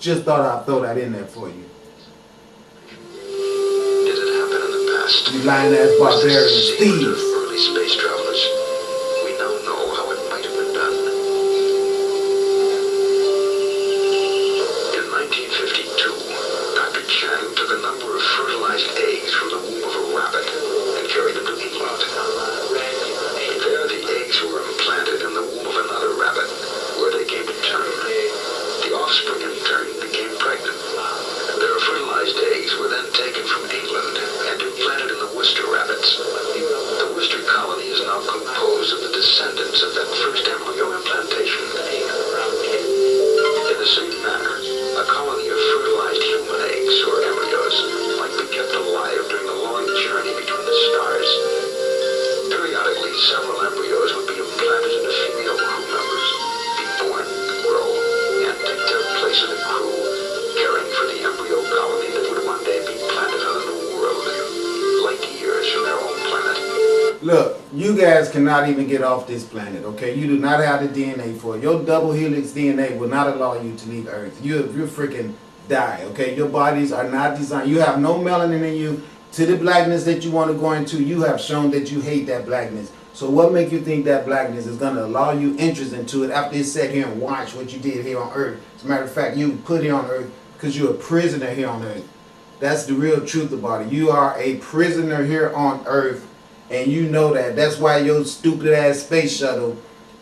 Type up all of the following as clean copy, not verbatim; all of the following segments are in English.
Just thought I'd throw that in there for you. Did it happen in the past? You lying ass barbarians, thieves. Early space travelers. We now know how it might have been done. In 1952, Dr. Chang took a number of fertilized eggs from the womb of a rabbit and carried them to England. There, the eggs were implanted in the womb of another rabbit, where they came to term. The offspring, in turn, became pregnant. Their fertilized eggs were then taken from England and implanted in the Worcester rabbits. The Worcester colony is now composed of the descendants of that first embryo implantation. In the same manner, a colony of fertilized human eggs or embryos might be kept alive during the long journey between the stars. Periodically, several embryos would be implanted into female crew members, be born, grow, and take their place in the crew, caring for the embryo colony that would one day be planted on a new world, light years from their own planet. Look, you guys cannot even get off this planet, okay? You do not have the DNA for it. Your double helix DNA will not allow you to leave Earth. You're freaking die, okay? Your bodies are not designed. You have no melanin in you. To the blackness that you want to go into, you have shown that you hate that blackness. So what makes you think that blackness is going to allow you interest into it after you sat here and watched what you did here on Earth? As a matter of fact, you put here on Earth because you're a prisoner here on Earth. That's the real truth about it. You are a prisoner here on Earth, and you know that. That's why your stupid ass space shuttle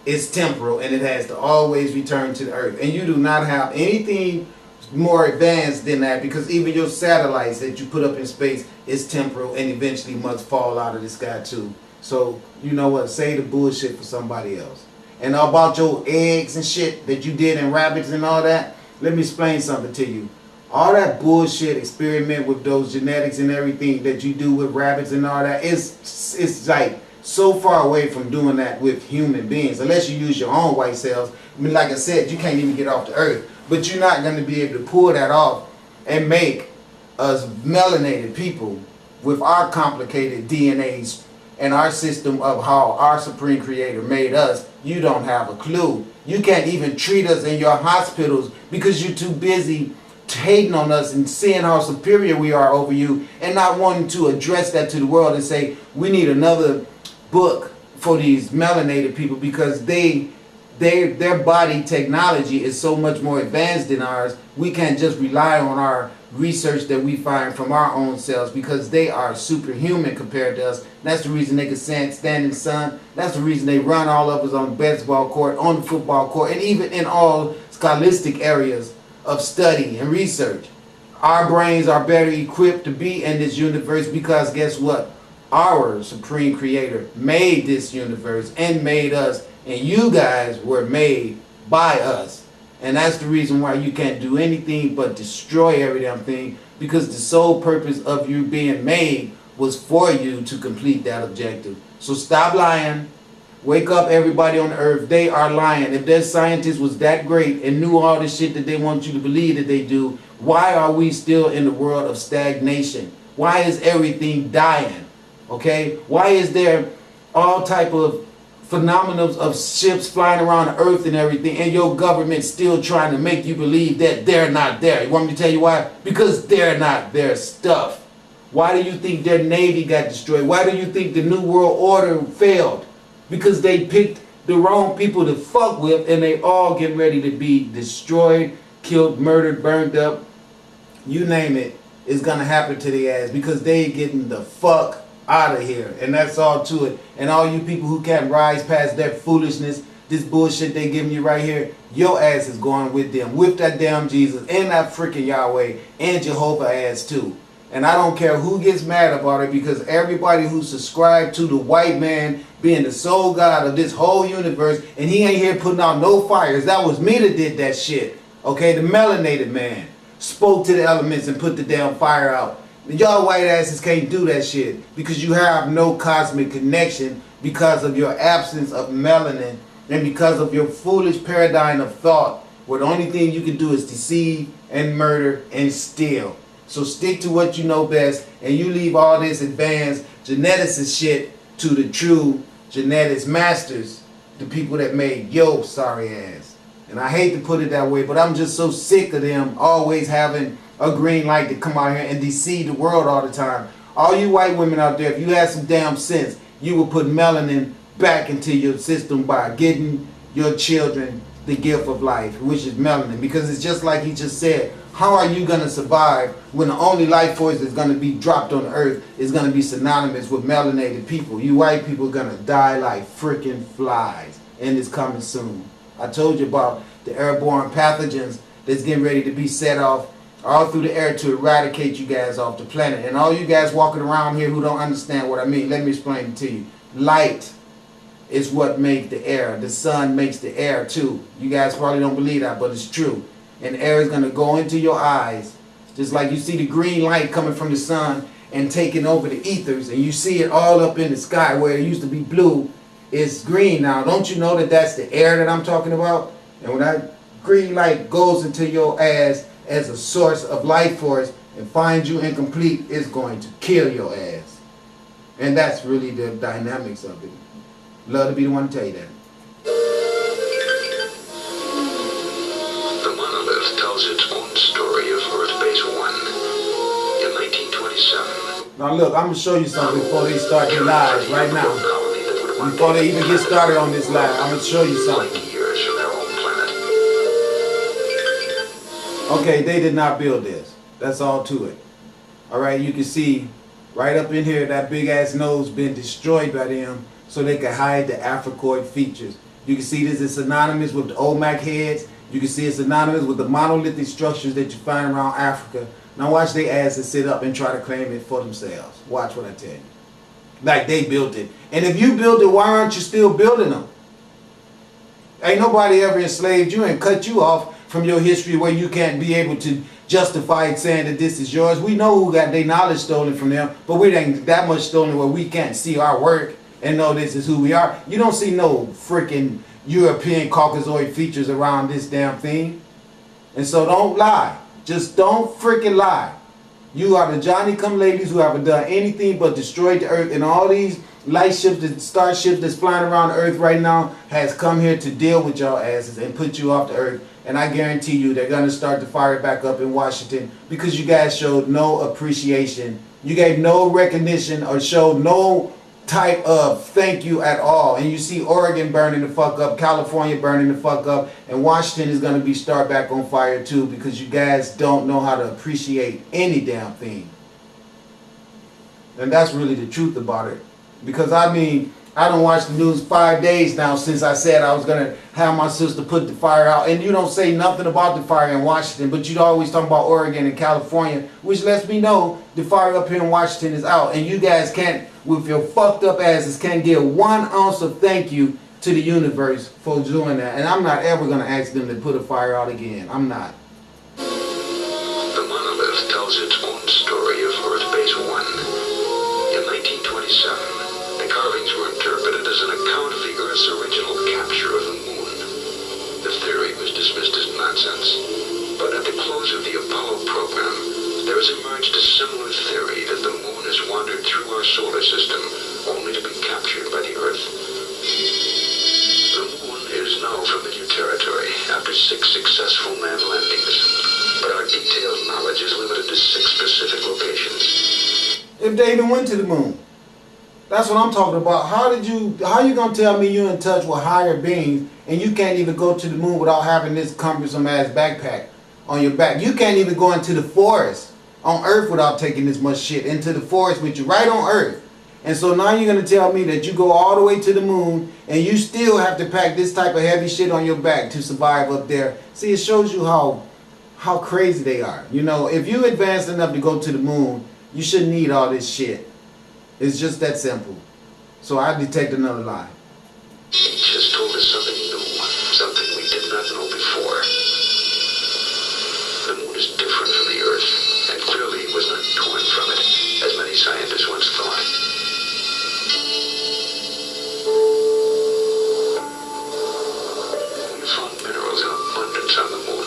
is temporal, and it has to always return to the Earth. And you do not have anything more advanced than that, because even your satellites that you put up in space is temporal and eventually must fall out of the sky too. So you know what, say the bullshit for somebody else. And about your eggs and shit that you did in rabbits and all that, let me explain something to you. All that bullshit experiment with those genetics and everything that you do with rabbits and all that, it's like so far away from doing that with human beings, unless you use your own white cells. I mean, like I said, you can't even get off the Earth. But you're not going to be able to pull that off and make us melanated people with our complicated DNAs and our system of how our Supreme Creator made us. You don't have a clue. You can't even treat us in your hospitals because you're too busy hating on us and seeing how superior we are over you and not wanting to address that to the world and say, we need another book for these melanated people because their body technology is so much more advanced than ours. We can't just rely on our research that we find from our own cells because they are superhuman compared to us. That's the reason they can stand in the sun. That's the reason they run all of us on the basketball court, on the football court, and even in all scholastic areas of study and research. Our brains are better equipped to be in this universe because guess what? Our Supreme Creator made this universe and made us. And you guys were made by us. And that's the reason why you can't do anything but destroy every damn thing, because the sole purpose of you being made was for you to complete that objective. So stop lying. Wake up, everybody on the Earth. They are lying. If their scientists was that great and knew all the shit that they want you to believe that they do, why are we still in the world of stagnation? Why is everything dying? Okay? Why is there all type of phenomena of ships flying around the Earth and everything, and your government still trying to make you believe that they're not there? You want me to tell you why? Because they're not their stuff. Why do you think their navy got destroyed? Why do you think the New World Order failed? Because they picked the wrong people to fuck with, and they all get ready to be destroyed, killed, murdered, burned up. You name it, it's gonna happen to their ass because they getting the fuck out of here. And that's all to it. And all you people who can't rise past that foolishness, this bullshit they giving you right here, your ass is going with them, with that damn Jesus and that freaking Yahweh and Jehovah ass too. And I don't care who gets mad about it, because everybody who subscribed to the white man being the sole God of this whole universe, and he ain't here putting out no fires. That was me that did that shit. Okay, the melanated man spoke to the elements and put the damn fire out. Y'all white asses can't do that shit because you have no cosmic connection because of your absence of melanin and because of your foolish paradigm of thought, where the only thing you can do is deceive and murder and steal. So stick to what you know best, and you leave all this advanced geneticist shit to the true genetics masters, the people that made your sorry ass. And I hate to put it that way, but I'm just so sick of them always having a green light to come out here and deceive the world all the time. All you white women out there, if you had some damn sense, you would put melanin back into your system by getting your children the gift of life, which is melanin. Because it's just like he just said, how are you going to survive when the only life force that's going to be dropped on the earth is going to be synonymous with melanated people? You white people are going to die like freaking flies, and it's coming soon. I told you about the airborne pathogens that's getting ready to be set off all through the air to eradicate you guys off the planet. And all you guys walking around here who don't understand what I mean, let me explain it to you. Light is what makes the air. The sun makes the air too. You guys probably don't believe that, but it's true. And air is going to go into your eyes, just like you see the green light coming from the sun and taking over the ethers, and you see it all up in the sky where it used to be blue. It's green now. Don't you know that that's the air that I'm talking about? And when that green light goes into your ass as a source of life force and finds you incomplete, it's going to kill your ass. And that's really the dynamics of it. Love to be the one to tell you that. The monolith tells its own story of Earth Base 1. In 1927... Now look, I'm going to show you something before they start their lives right now. Before they even get started on this live, I'm going to show you something. Okay, they did not build this. That's all to it. Alright, you can see right up in here that big ass nose been destroyed by them so they can hide the Africoid features. You can see this is synonymous with the Olmec heads. You can see it's synonymous with the monolithic structures that you find around Africa. Now watch their asses sit up and try to claim it for themselves. Watch what I tell you. Like they built it. And if you built it, why aren't you still building them? Ain't nobody ever enslaved you and cut you off from your history where you can't be able to justify it saying that this is yours. We know who got their knowledge stolen from them, but we ain't that much stolen where we can't see our work and know this is who we are. You don't see no freaking European Caucasoid features around this damn thing. And so don't lie. Just don't freaking lie. You are the Johnny-come-latelys who haven't done anything but destroyed the earth, and all these light ships, the starships that's flying around the earth right now has come here to deal with y'all asses and put you off the earth. And I guarantee you they're going to start to fire it back up in Washington because you guys showed no appreciation. You gave no recognition or showed no type of thank you at all. And you see Oregon burning the fuck up, California burning the fuck up, and Washington is going to be start back on fire too because you guys don't know how to appreciate any damn thing. And that's really the truth about it. Because I mean, I don't watch the news 5 days now since I said I was going to have my sister put the fire out. And you don't say nothing about the fire in Washington, but you always talk about Oregon and California, which lets me know the fire up here in Washington is out. And you guys can't, with your fucked up asses, can't give 1 ounce of thank you to the universe for doing that. And I'm not ever going to ask them to put a fire out again. I'm not. The monolith tells its own story of Earth Base 1. In 1927, the carvings were interpreted as an account of the Earth's original capture of the moon. The theory was dismissed as nonsense, but at the close of the Apollo program, there has emerged a similar theory that the moon has wandered through our solar system only to be captured by the Earth. The moon is now familiar territory after 6 successful manned landings, but our detailed knowledge is limited to 6 specific locations. If they even went to the moon. That's what I'm talking about. How you gonna tell me you're in touch with higher beings and you can't even go to the moon without having this cumbersome ass backpack on your back? You can't even go into the forest on Earth without taking this much shit into the forest with you right on Earth. And so now you're gonna tell me that you go all the way to the moon and you still have to pack this type of heavy shit on your back to survive up there. See, it shows you how crazy they are. You know, if you advanced enough to go to the moon, you shouldn't need all this shit. It's just that simple. So I detect another lie. He just told us something new, something we did not know before. The moon is different from the Earth, and clearly was not torn from it, as many scientists once thought. We found minerals in abundance on the moon,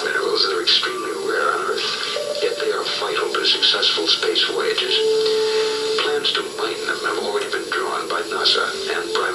minerals that are extremely rare on Earth, yet they are vital to successful space voyages. Plans to mine them have already been drawn by NASA and private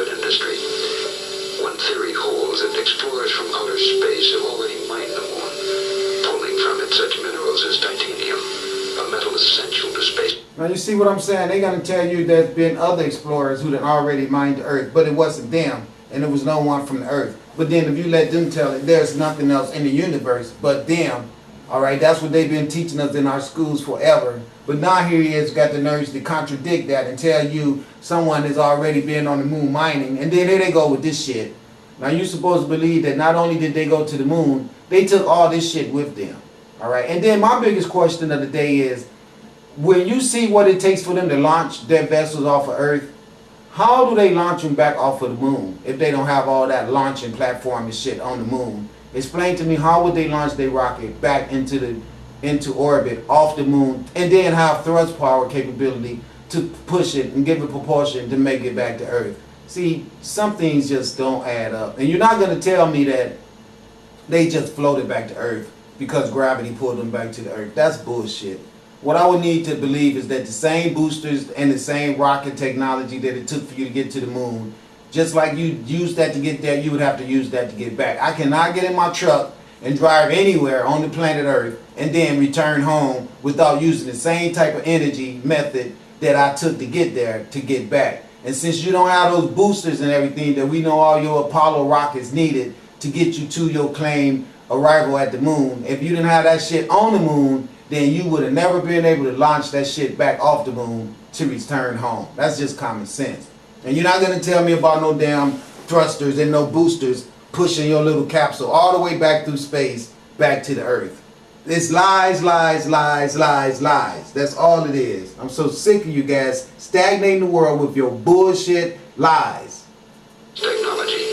Now you see what I'm saying? They're gonna tell you there's been other explorers who had already mined the earth, but it wasn't them, and there was no one from the earth. But then if you let them tell it, there's nothing else in the universe but them. All right, that's what they've been teaching us in our schools forever. But now here he is, got the nerves to contradict that and tell you someone has already been on the moon mining, and then here they go with this shit. Now you're supposed to believe that not only did they go to the moon, they took all this shit with them. All right, and then my biggest question of the day is, when you see what it takes for them to launch their vessels off of Earth, how do they launch them back off of the moon if they don't have all that launching platform and shit on the moon? Explain to me, how would they launch their rocket back into orbit off the moon and then have thrust power capability to push it and give it propulsion to make it back to Earth? See, some things just don't add up. And you're not going to tell me that they just floated back to Earth because gravity pulled them back to the Earth. That's bullshit. What I would need to believe is that the same boosters and the same rocket technology that it took for you to get to the moon, just like you used that to get there, you would have to use that to get back. I cannot get in my truck and drive anywhere on the planet Earth and then return home without using the same type of energy method that I took to get there to get back. And since you don't have those boosters and everything that we know all your Apollo rockets needed to get you to your claimed arrival at the moon, if you didn't have that shit on the moon, then you would have never been able to launch that shit back off the moon to return home. That's just common sense. And you're not going to tell me about no damn thrusters and no boosters pushing your little capsule all the way back through space, back to the Earth. It's lies, lies, lies, lies, lies. That's all it is. I'm so sick of you guys stagnating the world with your bullshit lies. Technology.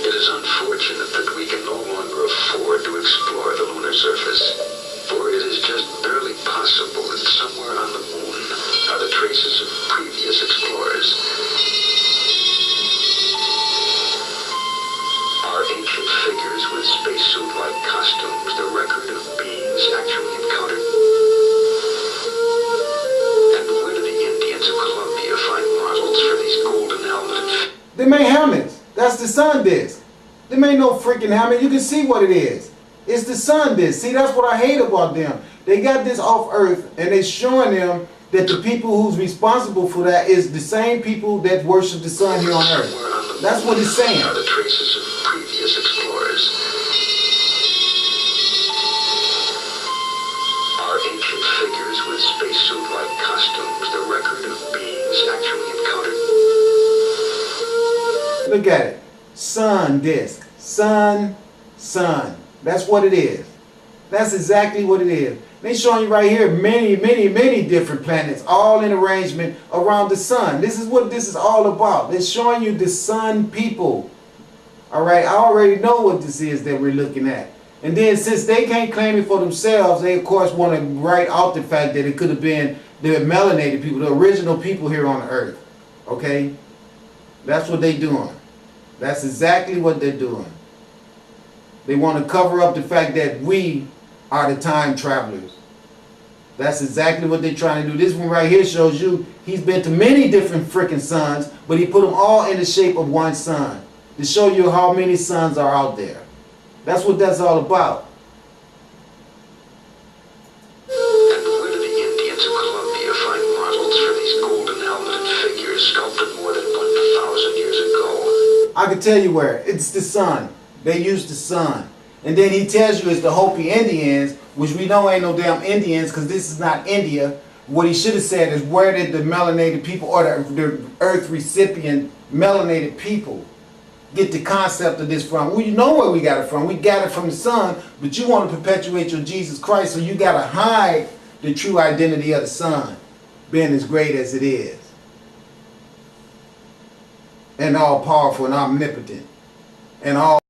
It is unfortunate that we can no longer afford to explore the lunar surface, for it is just barely possible that somewhere on the moon are the traces of previous explorers. Are ancient figures with spacesuit-like costumes the record of beings actually encountered? And where do the Indians of Colombia find models for these golden helmeted? They make helmets. That's the sun disk. They ain't no freaking helmet. You can see what it is. It's the sun disk. See, that's what I hate about them. They got this off Earth and they're showing them that the people who's responsible for that is the same people that worship the sun here on Earth. That's what it's saying. Are the traces of previous explorers. Are ancient figures with spacesuit-like costumes the record of beings actually encountered? Look at it. Sun disk. Sun. That's what it is. That's exactly what it is. They showing you right here many, many, many different planets, all in arrangement around the sun. This is what this is all about. They're showing you the sun people. All right, I already know what this is that we're looking at. And then since they can't claim it for themselves, they of course want to write out the fact that it could have been the melanated people, the original people here on Earth. Okay? That's what they're doing. That's exactly what they're doing. They want to cover up the fact that we are the time travelers. That's exactly what they're trying to do. This one right here shows you he's been to many different freaking suns, but he put them all in the shape of one sun to show you how many suns are out there. That's what that's all about. And where do the Indians of Colombia find models for these golden helmeted figures sculpted more than 1,000 years ago? I can tell you where. It's the sun. They use the sun. And then he tells you it's the Hopi Indians, which we know ain't no damn Indians because this is not India. What he should have said is, where did the melanated people or the Earth recipient melanated people get the concept of this from? Well, you know where we got it from. We got it from the sun, but you want to perpetuate your Jesus Christ, so you got to hide the true identity of the sun, being as great as it is, and all powerful and omnipotent, and all